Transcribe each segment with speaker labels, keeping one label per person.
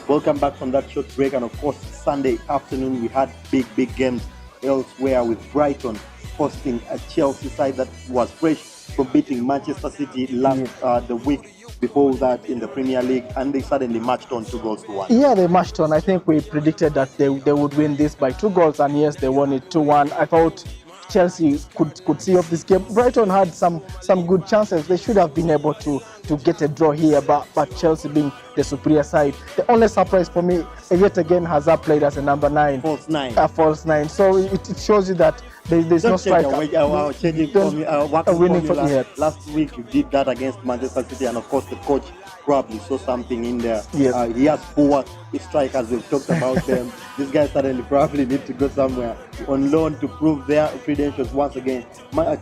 Speaker 1: Welcome back from that short break. And of course, Sunday afternoon, we had big games elsewhere with Brighton hosting a Chelsea side that was fresh from beating Manchester City the week before that in the Premier League, and they suddenly matched on 2-1.
Speaker 2: Yeah, they matched on. I think we predicted that they would win this by 2 goals, and yes, they won it 2-1. I thought Chelsea could see off this game. Brighton had some good chances. They should have been able to get a draw here, but Chelsea being the superior side. The only surprise for me, yet again, Hazard played as a number 9.
Speaker 1: False 9.
Speaker 2: False 9. So it shows you that there's no striker.
Speaker 1: Winning last week you did that against Manchester City, and of course the coach probably saw something in there.
Speaker 2: Yes.
Speaker 1: He has 4 strikers. We've talked about them. These guys suddenly probably need to go somewhere on loan to prove their credentials once again.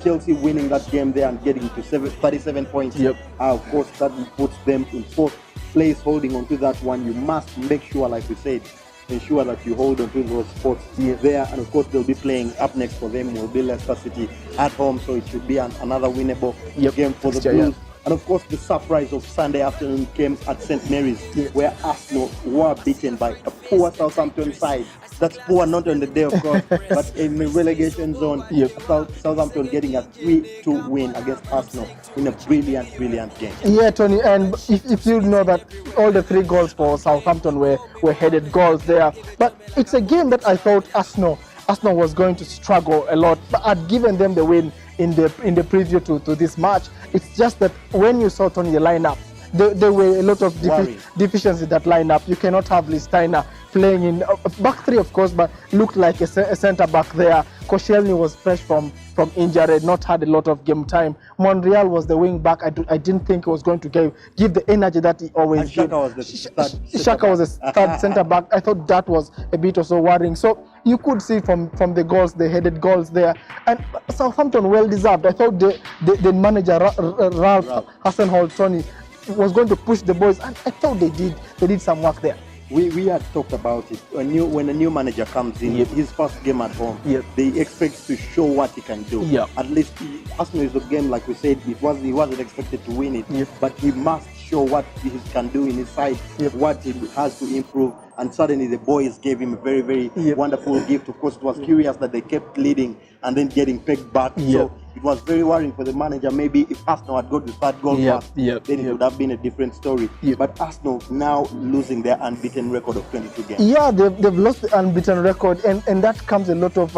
Speaker 1: Chelsea winning that game there and getting to 37 points.
Speaker 2: Yep.
Speaker 1: Of course, that puts them in 4th place, holding on to that one. You must make sure, like we said, ensure that you hold on to those spots there. And of course, they'll be playing up next for them will be Leicester City at home, so it should be another winnable game for the Blues. And of course, the surprise of Sunday afternoon came at St. Mary's, where Arsenal were beaten by a poor Southampton side. That's poor not on the day, of course, but in the relegation zone. Southampton getting a 3-2 win against Arsenal in a brilliant game.
Speaker 2: Yeah, Tony, and if you know that all the 3 goals for Southampton were headed goals there, but it's a game that I thought Arsenal was going to struggle a lot, but I'd given them the win in the preview to this match. It's just that when you saw, Tony, the lineup, there were a lot of deficiencies in that lineup. You cannot have Listeiner playing in back 3, of course, but looked like a centre back there. Koscielny was fresh from injury, not had a lot of game time. Monreal was the wing back. I didn't think he was going to give the energy that he always gives. Xhaka was the third centre back. I thought that was a bit also worrying. So you could see from the goals, the headed goals there. And Southampton well deserved. I thought the manager Ralph Hasenhuttl, Tony, was going to push the boys, and I thought they did some work there.
Speaker 1: We had talked about it. When a new manager comes in, his first game at home, they expect to show what he can do. At least Arsenal is a game, like we said, he wasn't expected to win it, but he must show what he can do in his side, what he has to improve. And suddenly the boys gave him a very wonderful gift. Of course, it was curious that they kept leading and then getting pegged back. So it was very worrying for the manager. Maybe if Arsenal had got the 3rd goal first, then it would have been a different story. But Arsenal now losing their unbeaten record of 22 games.
Speaker 2: Yeah, they've lost the unbeaten record, and that comes a lot of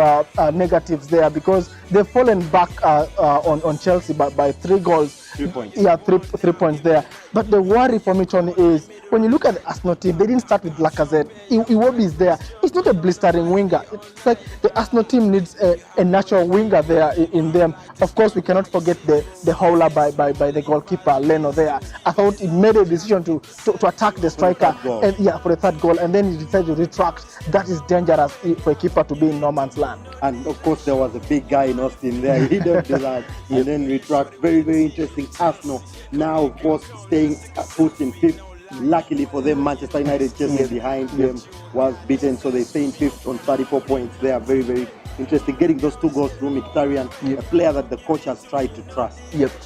Speaker 2: negatives there, because they've fallen back on Chelsea by 3 goals.
Speaker 1: 3 points.
Speaker 2: Yeah, 3 points there. But the worry for me, Tony, is when you look at the Arsenal team, they didn't start with Lacazette. Iwobi is there. It's not a blistering winger. It's like the Arsenal team needs a natural winger there in them. Of course, we cannot forget the howler by the goalkeeper, Leno there. I thought he made a decision to attack the striker for the 3rd goal, and then he decided to retract. That is dangerous for a keeper to be in no man's land.
Speaker 1: And of course, there was a big guy in Austin there. He didn't do that. And then retract. Very interesting. Arsenal now, of course, staying put in 5th. Luckily for them, Manchester United just behind them was beaten, so they stay in 5th on 34 points. They are very interesting. Getting those 2 goals through Mkhitaryan, a player that the coach has tried to trust,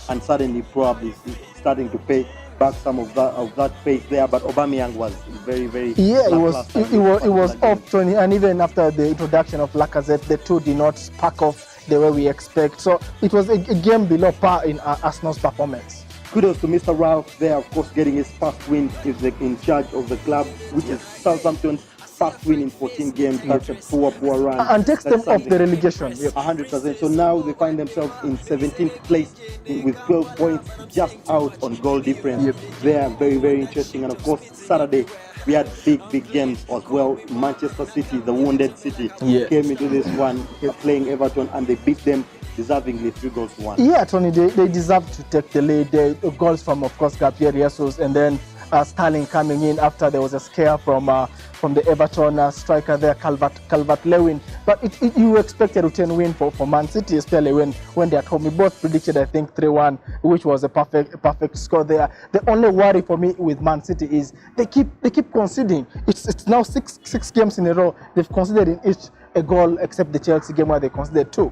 Speaker 1: and suddenly probably starting to pay back some of that faith there. But Aubameyang was very
Speaker 2: it was off, Tony, and even after the introduction of Lacazette, the 2 did not spark off the way we expect. So it was a game below par in Arsenal's performance.
Speaker 1: Kudos to Mr. Ralph there, of course, getting his first win in charge of the club, which is Southampton's first win in 14 games. That's a poor run.
Speaker 2: And takes them off the relegation.
Speaker 1: 100%. So now they find themselves in 17th place with 12 points, just out on goal difference. They are very interesting. And of course, Saturday, we had big games as well. Manchester City, the wounded City, came into this one playing Everton, and they beat them deservingly 3-1.
Speaker 2: Yeah, Tony, they deserve to take the lead. The goals from, of course, Gabriel Jesus, and then Sterling coming in after there was a scare from the Everton striker there, Calvert-Lewin. But you expected a 10 win for Man City, especially when they're at home. We both predicted, I think, 3-1, which was a perfect score there. The only worry for me with Man City is they keep conceding. It's now six games in a row. They've conceded in each a goal, except the Chelsea game where they conceded 2.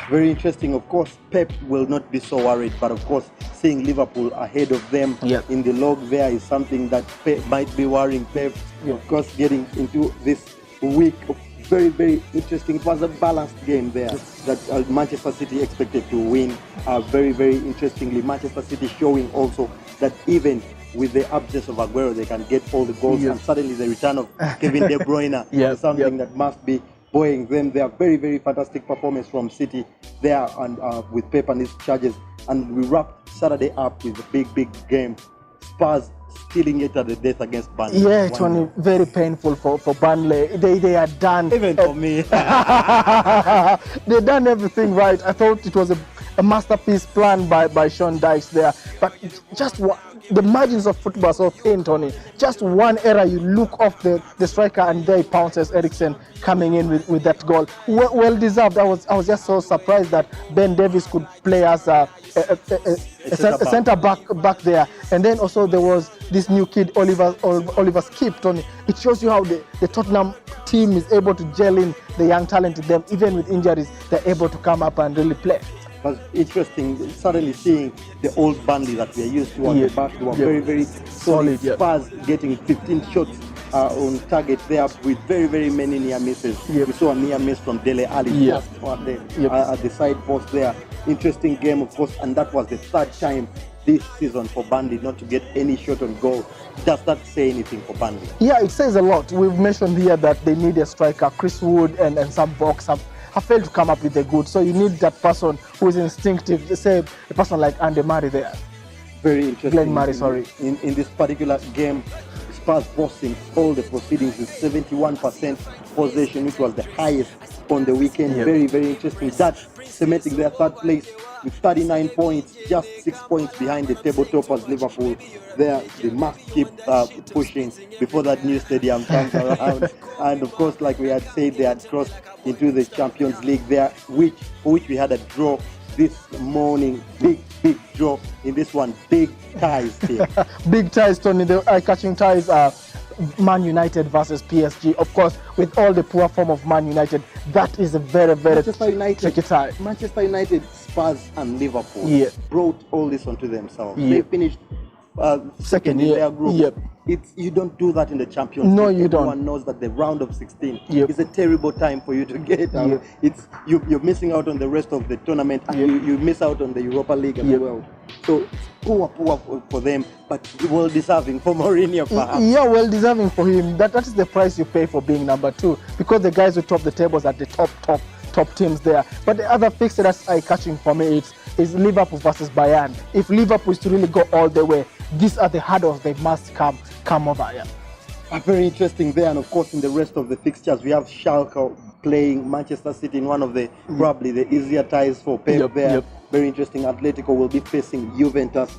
Speaker 1: Very interesting. Of course, Pep will not be so worried, but of course, seeing Liverpool ahead of them in the log there is something that Pep might be worrying Pep. Of course, getting into this week of very, very interesting. It was a balanced game there that Manchester City expected to win. Very, very interestingly, Manchester City showing also that even with the absence of Aguero, they can get all the goals, and suddenly the return of Kevin De Bruyne is something that must be buoying them. They are very, very fantastic performance from City there, and with Pep and his charges. And we wrapped Saturday up with a big game. Spurs stealing it at the death against Burnley.
Speaker 2: Yeah, it was very painful for Burnley. They are done.
Speaker 1: Even for me.
Speaker 2: They done everything right. I thought it was a masterpiece plan by Sean Dyche there. But just the margins of football are so thin, Tony. Just one error, you look off the striker and there pounces Eriksen coming in with that goal. Well deserved. I was just so surprised that Ben Davies could play as a centre back there. And then also there was this new kid, Oliver Skip, Tony. It shows you how the Tottenham team is able to gel in the young talent in them. Even with injuries, they're able to come up and really play.
Speaker 1: It was interesting suddenly seeing the old Burnley that we are used to on the back. They were very, very solid. Spurs getting 15 shots on target there with very, very many near misses. We saw a near miss from Dele Alli at the side post there. Interesting game, of course, and that was the third time this season for Burnley not to get any shot on goal. Does that say anything for Burnley? Yeah,
Speaker 2: it says a lot. We've mentioned here that they need a striker. Chris Wood and some Box have failed to come up with the good. So you need that person who is instinctive, say a person like Andy Murray there.
Speaker 1: Very interesting.
Speaker 2: Glenn Murray, sorry.
Speaker 1: In this particular game, Spurs bossing all the proceedings with 71% possession, which was the highest on the weekend. Very, very interesting. That cementing their third place with 39 points, just 6 points behind the table toppers Liverpool. They must keep pushing before that new stadium comes around. And of course, like we had said, they had crossed into the Champions League there, for which we had a draw this morning. Big draw in this one. Big ties here.
Speaker 2: Big ties, Tony. The eye-catching ties are Man United versus PSG. Of course, with all the poor form of Man United, that is a very, very tricky tie.
Speaker 1: Manchester United, Spurs and Liverpool brought all this onto themselves. They finished second in their group. You don't do that in the Champions League.
Speaker 2: No, you don't.
Speaker 1: Everyone knows that the round of 16 is a terrible time for you to get out. You're missing out on the rest of the tournament, and you miss out on the Europa League as well. So it's poor for them, but well deserving for Mourinho, perhaps.
Speaker 2: Yeah, well deserving for him. That is the price you pay for being number 2, because the guys who top the tables are the top teams there. But the other fixture that's eye-catching for me is Liverpool versus Bayern. If Liverpool is to really go all the way, these are the hurdles they must come over.
Speaker 1: Very interesting there. And of course, in the rest of the fixtures, we have Schalke playing Manchester City in one of the probably the easier ties for Pep there. Very interesting. Atletico will be facing Juventus.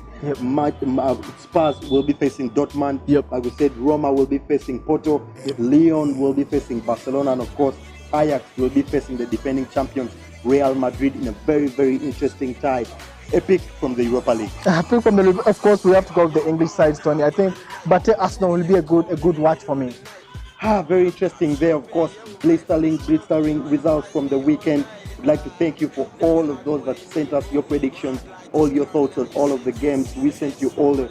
Speaker 1: Spurs will be facing Dortmund. Like we said, Roma will be facing Porto. Lyon will be facing Barcelona. And of course, Ajax will be facing the defending champions Real Madrid in a very, very interesting tie. Epic from the Europa League.
Speaker 2: Epic from the, of course, we have to go with the English sides, Tony. I think Arsenal will be a good watch for me.
Speaker 1: Very interesting there, of course. Blistering results from the weekend. I'd like to thank you for all of those that sent us your predictions, all your thoughts on all of the games. We sent you all the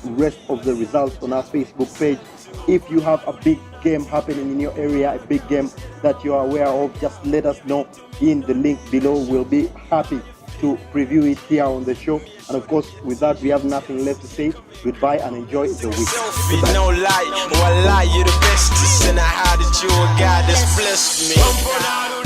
Speaker 1: rest of the results on our Facebook page. If you have a big game happening in your area, a big game that you are aware of, just let us know in the link below. We'll be happy to preview it here on the show. And of course, with that, we have nothing left to say. Goodbye and enjoy the week.
Speaker 3: No lie, you're the bestest, and I had it, you a guy that's blessed me.